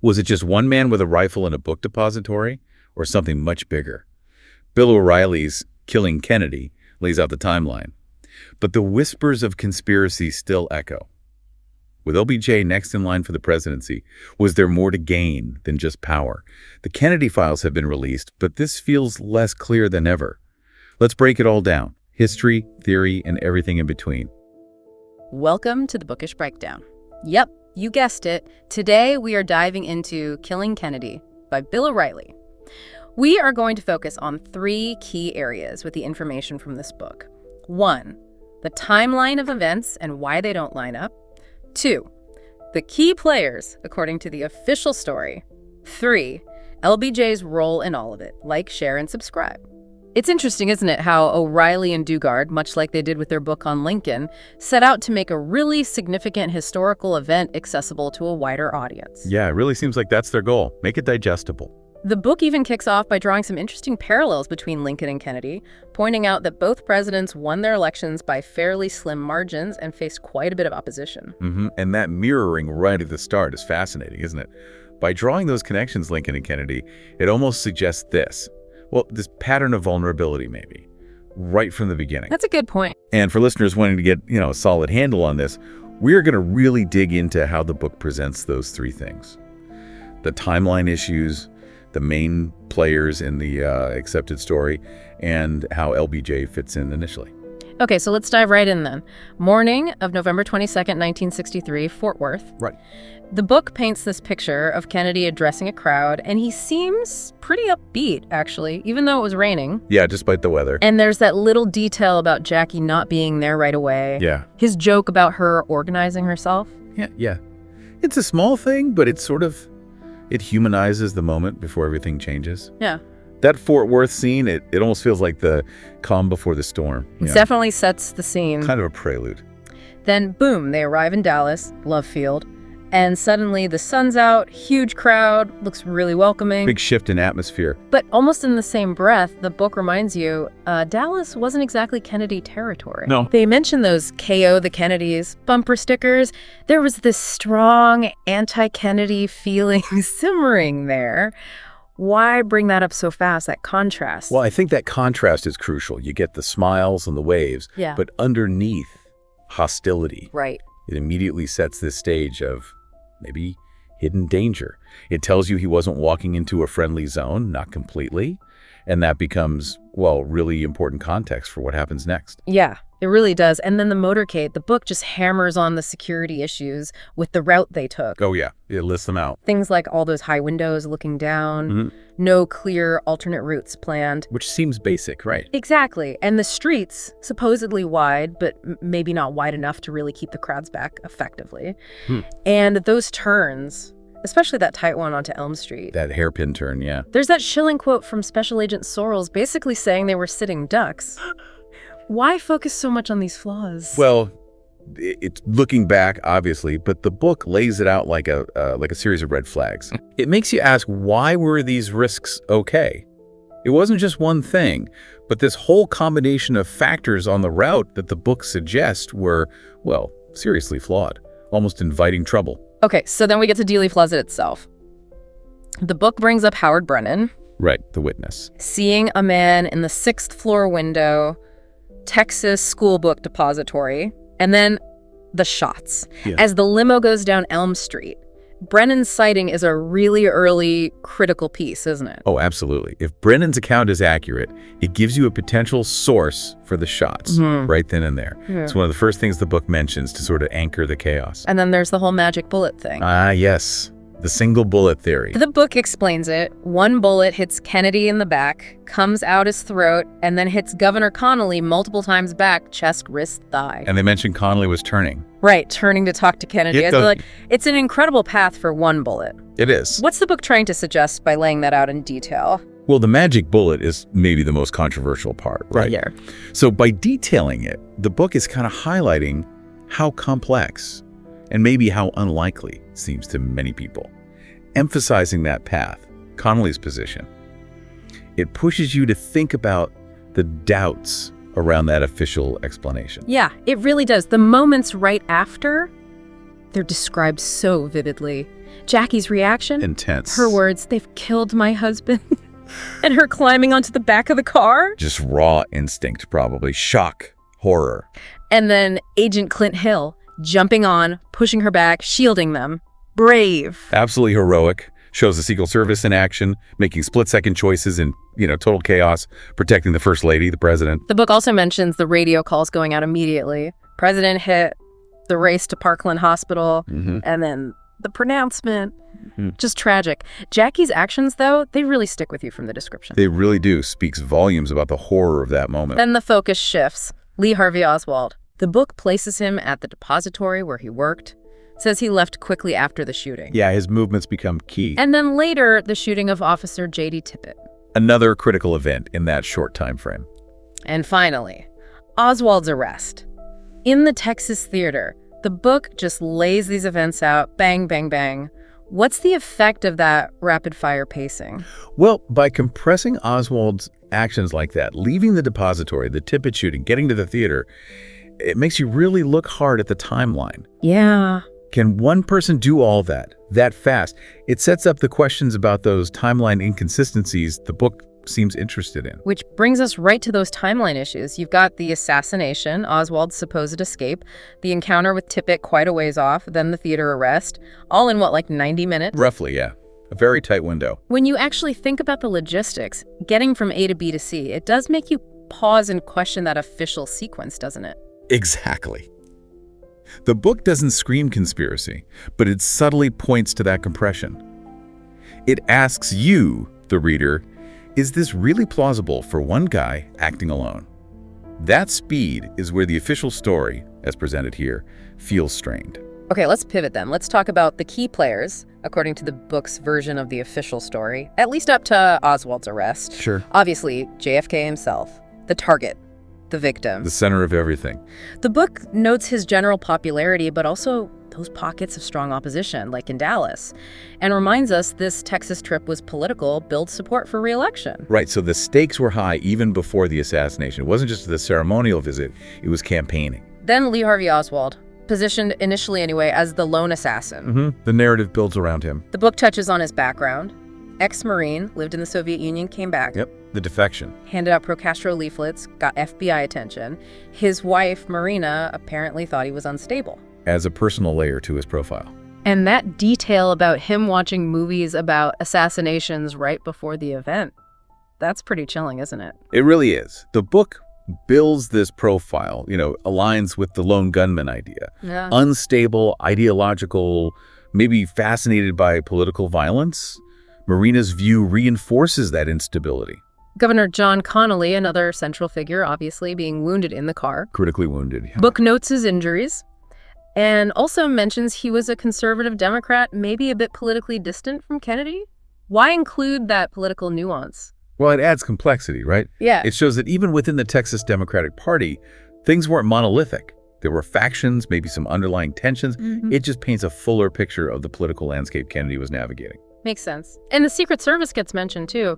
Was it just one man with a rifle and a book depository, or something much bigger? Bill O'Reilly's Killing Kennedy lays out the timeline. But the whispers of conspiracy still echo. With LBJ next in line for the presidency, was there more to gain than just power? The Kennedy files have been released, but this feels less clear than ever. Let's break it all down. History, theory, and everything in between. Welcome to the Bookish Breakdown. Yep, you guessed it. Today we are diving into Killing Kennedy by Bill O'Reilly. We are going to focus on three key areas with the information from this book. 1, the timeline of events and why they don't line up. 2, the key players according to the official story. 3, LBJ's role in all of it. Like, share, and subscribe. It's interesting, isn't it, how O'Reilly and Dugard, much like they did with their book on Lincoln, set out to make a really significant historical event accessible to a wider audience. Yeah, it really seems like that's their goal. Make it digestible. The book even kicks off by drawing some interesting parallels between Lincoln and Kennedy, pointing out that both presidents won their elections by fairly slim margins and faced quite a bit of opposition. And that mirroring right at the start is fascinating, isn't it? By drawing those connections, Lincoln and Kennedy, it almost suggests this. Well, this pattern of vulnerability, maybe, right from the beginning. That's a good point. And for listeners wanting to get, a solid handle on this, we're going to really dig into how the book presents those three things. The timeline issues, the main players in the accepted story, and how LBJ fits in initially. Okay, so let's dive right in then. Morning of November 22nd, 1963, Fort Worth. Right. The book paints this picture of Kennedy addressing a crowd, and he seems pretty upbeat, actually, even though it was raining. Yeah, despite the weather. And there's that little detail about Jackie not being there right away. Yeah. His joke about her organizing herself. Yeah. It's a small thing, but it humanizes the moment before everything changes. Yeah. That Fort Worth scene, it almost feels like the calm before the storm. It definitely sets the scene. Kind of a prelude. Then, boom, they arrive in Dallas, Love Field, and suddenly the sun's out, huge crowd, looks really welcoming. Big shift in atmosphere. But almost in the same breath, the book reminds you, Dallas wasn't exactly Kennedy territory. No. They mentioned those KO the Kennedys bumper stickers. There was this strong anti-Kennedy feeling simmering there. Why bring that up so fast, that contrast? Well, I think that contrast is crucial. You get the smiles and the waves, Yeah. but underneath, hostility. Right. It immediately sets this stage of maybe hidden danger. It tells you he wasn't walking into a friendly zone, not completely, and that becomes, really important context for what happens next. Yeah, it really does. And then the motorcade, the book just hammers on the security issues with the route they took. Oh, yeah. It lists them out. Things like all those high windows looking down, no clear alternate routes planned. Which seems basic, right? Exactly. And the streets, supposedly wide, but maybe not wide enough to really keep the crowds back effectively. And those turns, especially that tight one onto Elm Street. That hairpin turn, yeah. There's that chilling quote from Special Agent Sorrells basically saying they were sitting ducks. Why focus so much on these flaws? Well, it's looking back, obviously, but the book lays it out like a series of red flags. It makes you ask, why were these risks okay? It wasn't just one thing, but this whole combination of factors on the route that the book suggests were, seriously flawed, almost inviting trouble. Okay, so then we get to Dealey Plaza itself. The book brings up Howard Brennan. Right, the witness. Seeing a man in the 6th floor window, Texas school book depository, and then the shots. Yeah. As the limo goes down Elm Street, Brennan's sighting is a really early critical piece, isn't it? Oh, absolutely. If Brennan's account is accurate, it gives you a potential source for the shots right then and there. Yeah. It's one of the first things the book mentions to sort of anchor the chaos. And then there's the whole magic bullet thing. Ah, yes. The single bullet theory. The book explains it. One bullet hits Kennedy in the back, comes out his throat, and then hits Governor Connally multiple times back, chest, wrist, thigh. And they mentioned Connally was turning. Right, turning to talk to Kennedy. I feel like it's an incredible path for one bullet. It is. What's the book trying to suggest by laying that out in detail? Well, the magic bullet is maybe the most controversial part, right? Yeah. So by detailing it, the book is kind of highlighting how complex and maybe how unlikely it seems to many people. Emphasizing that path, Connally's position, it pushes you to think about the doubts around that official explanation. Yeah, it really does. The moments right after, they're described so vividly. Jackie's reaction? Intense. Her words, "They've killed my husband." And her climbing onto the back of the car? Just raw instinct, probably. Shock. Horror. And then Agent Clint Hill jumping on, pushing her back, shielding them. Brave. Absolutely heroic. Shows the Secret Service in action, making split-second choices in, total chaos, protecting the First Lady, the President. The book also mentions the radio calls going out immediately. President hit, the race to Parkland Hospital, and then the pronouncement. Just tragic. Jackie's actions, though, they really stick with you from the description. They really do. Speaks volumes about the horror of that moment. Then the focus shifts. Lee Harvey Oswald. The book places him at the depository where he worked. Says he left quickly after the shooting. Yeah, his movements become key. And then later, the shooting of Officer J.D. Tippit. Another critical event in that short time frame. And finally, Oswald's arrest. In the Texas theater, the book just lays these events out, bang, bang, bang. What's the effect of that rapid-fire pacing? Well, by compressing Oswald's actions like that, leaving the depository, the Tippit shooting, getting to the theater, it makes you really look hard at the timeline. Yeah. Can one person do all that fast? It sets up the questions about those timeline inconsistencies the book seems interested in. Which brings us right to those timeline issues. You've got the assassination, Oswald's supposed escape, the encounter with Tippit quite a ways off, then the theater arrest, all in what, 90 minutes? Roughly, yeah. A very tight window. When you actually think about the logistics, getting from A to B to C, it does make you pause and question that official sequence, doesn't it? Exactly. The book doesn't scream conspiracy, but it subtly points to that compression. It asks you, the reader, is this really plausible for one guy acting alone? That speed is where the official story, as presented here, feels strained. Okay, let's pivot then. Let's talk about the key players, according to the book's version of the official story, at least up to Oswald's arrest. Sure. Obviously, JFK himself, the target, the victim. The center of everything. The book notes his general popularity, but also those pockets of strong opposition, like in Dallas, and reminds us this Texas trip was political, build support for re-election. Right, so the stakes were high even before the assassination. It wasn't just the ceremonial visit, it was campaigning. Then Lee Harvey Oswald, positioned initially anyway as the lone assassin. The narrative builds around him. The book touches on his background. Ex-Marine, lived in the Soviet Union, came back. Yep, the defection. Handed out pro-Castro leaflets, got FBI attention. His wife, Marina, apparently thought he was unstable. Adds a personal layer to his profile. And that detail about him watching movies about assassinations right before the event, that's pretty chilling, isn't it? It really is. The book builds this profile, aligns with the lone gunman idea. Yeah. Unstable, ideological, maybe fascinated by political violence. Marina's view reinforces that instability. Governor John Connolly, another central figure, obviously being wounded in the car. Critically wounded. Yeah. Book notes his injuries and also mentions he was a conservative Democrat, maybe a bit politically distant from Kennedy. Why include that political nuance? Well, it adds complexity, right? Yeah. It shows that even within the Texas Democratic Party, things weren't monolithic. There were factions, maybe some underlying tensions. It just paints a fuller picture of the political landscape Kennedy was navigating. Makes sense. And the Secret Service gets mentioned, too.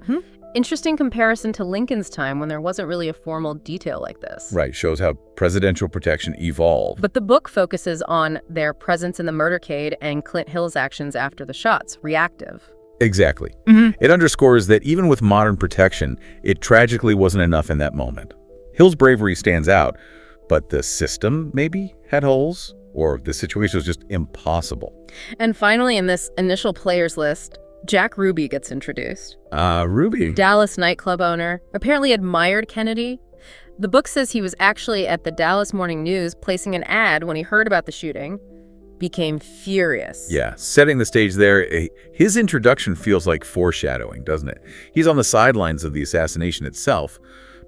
Interesting comparison to Lincoln's time when there wasn't really a formal detail like this. Right, shows how presidential protection evolved. But the book focuses on their presence in the motorcade and Clint Hill's actions after the shots, reactive. Exactly. It underscores that even with modern protection, it tragically wasn't enough in that moment. Hill's bravery stands out, but the system maybe had holes, or the situation was just impossible. And finally, in this initial players list, Jack Ruby gets introduced. Ruby. Dallas nightclub owner, apparently admired Kennedy. The book says he was actually at the Dallas Morning News placing an ad when he heard about the shooting. Became furious. Yeah, setting the stage there, his introduction feels like foreshadowing, doesn't it? He's on the sidelines of the assassination itself,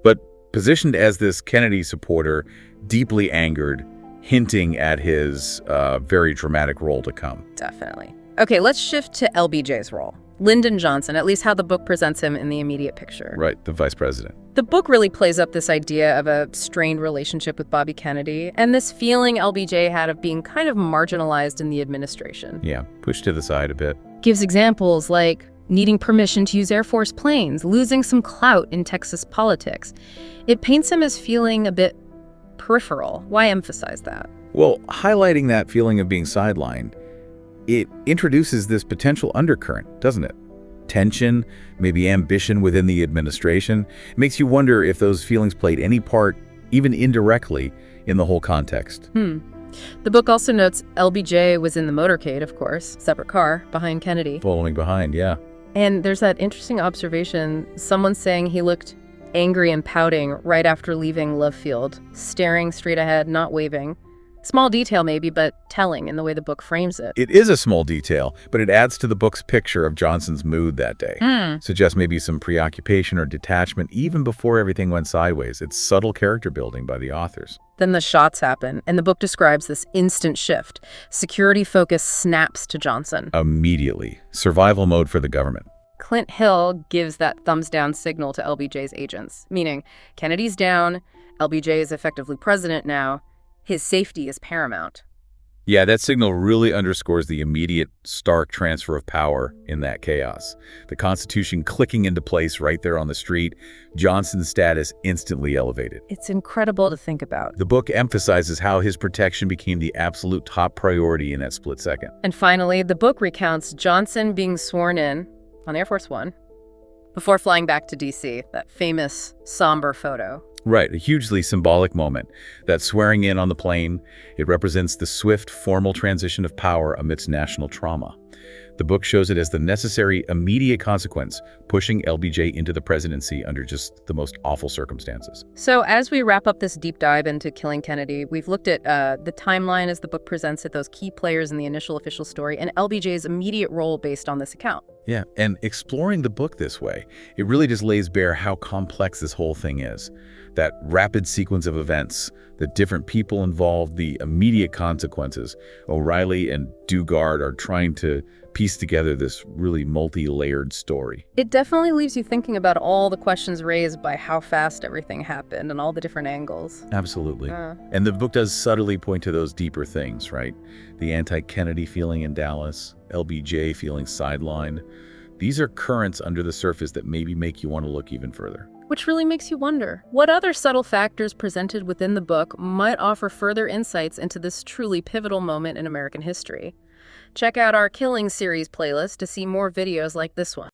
but positioned as this Kennedy supporter, deeply angered, hinting at his very dramatic role to come. Definitely. Okay, let's shift to LBJ's role. Lyndon Johnson, at least how the book presents him in the immediate picture. Right, the vice president. The book really plays up this idea of a strained relationship with Bobby Kennedy and this feeling LBJ had of being kind of marginalized in the administration. Yeah, pushed to the side a bit. Gives examples like needing permission to use Air Force planes, losing some clout in Texas politics. It paints him as feeling a bit peripheral. Why emphasize that? Well, highlighting that feeling of being sidelined, it introduces this potential undercurrent, doesn't it? Tension, maybe ambition within the administration. It makes you wonder if those feelings played any part, even indirectly, in the whole context. The book also notes LBJ was in the motorcade, of course, separate car, behind Kennedy. Following behind, yeah. And there's that interesting observation, someone saying he looked angry and pouting right after leaving Love Field, staring straight ahead, not waving. Small detail maybe, but telling in the way the book frames it. It is a small detail, but it adds to the book's picture of Johnson's mood that day. Suggests maybe some preoccupation or detachment even before everything went sideways. It's subtle character building by the authors. Then the shots happen, and the book describes this instant shift. Security focus snaps to Johnson. Immediately. Survival mode for the government. Clint Hill gives that thumbs-down signal to LBJ's agents, meaning Kennedy's down, LBJ is effectively president now, his safety is paramount. Yeah, that signal really underscores the immediate, stark transfer of power in that chaos. The Constitution clicking into place right there on the street, Johnson's status instantly elevated. It's incredible to think about. The book emphasizes how his protection became the absolute top priority in that split second. And finally, the book recounts Johnson being sworn in on Air Force One before flying back to D.C., that famous somber photo. Right, a hugely symbolic moment. That swearing in on the plane, it represents the swift, formal transition of power amidst national trauma. The book shows it as the necessary, immediate consequence, pushing LBJ into the presidency under just the most awful circumstances. So as we wrap up this deep dive into Killing Kennedy, we've looked at the timeline as the book presents it, those key players in the initial official story, and LBJ's immediate role based on this account. Yeah, and exploring the book this way, it really just lays bare how complex this whole thing is. That rapid sequence of events, the different people involved, the immediate consequences. O'Reilly and Dugard are trying to piece together this really multi-layered story. It definitely leaves you thinking about all the questions raised by how fast everything happened and all the different angles. Absolutely. And the book does subtly point to those deeper things, right? The anti-Kennedy feeling in Dallas, LBJ feeling sidelined. These are currents under the surface that maybe make you want to look even further. Which really makes you wonder, what other subtle factors presented within the book might offer further insights into this truly pivotal moment in American history? Check out our Killing series playlist to see more videos like this one.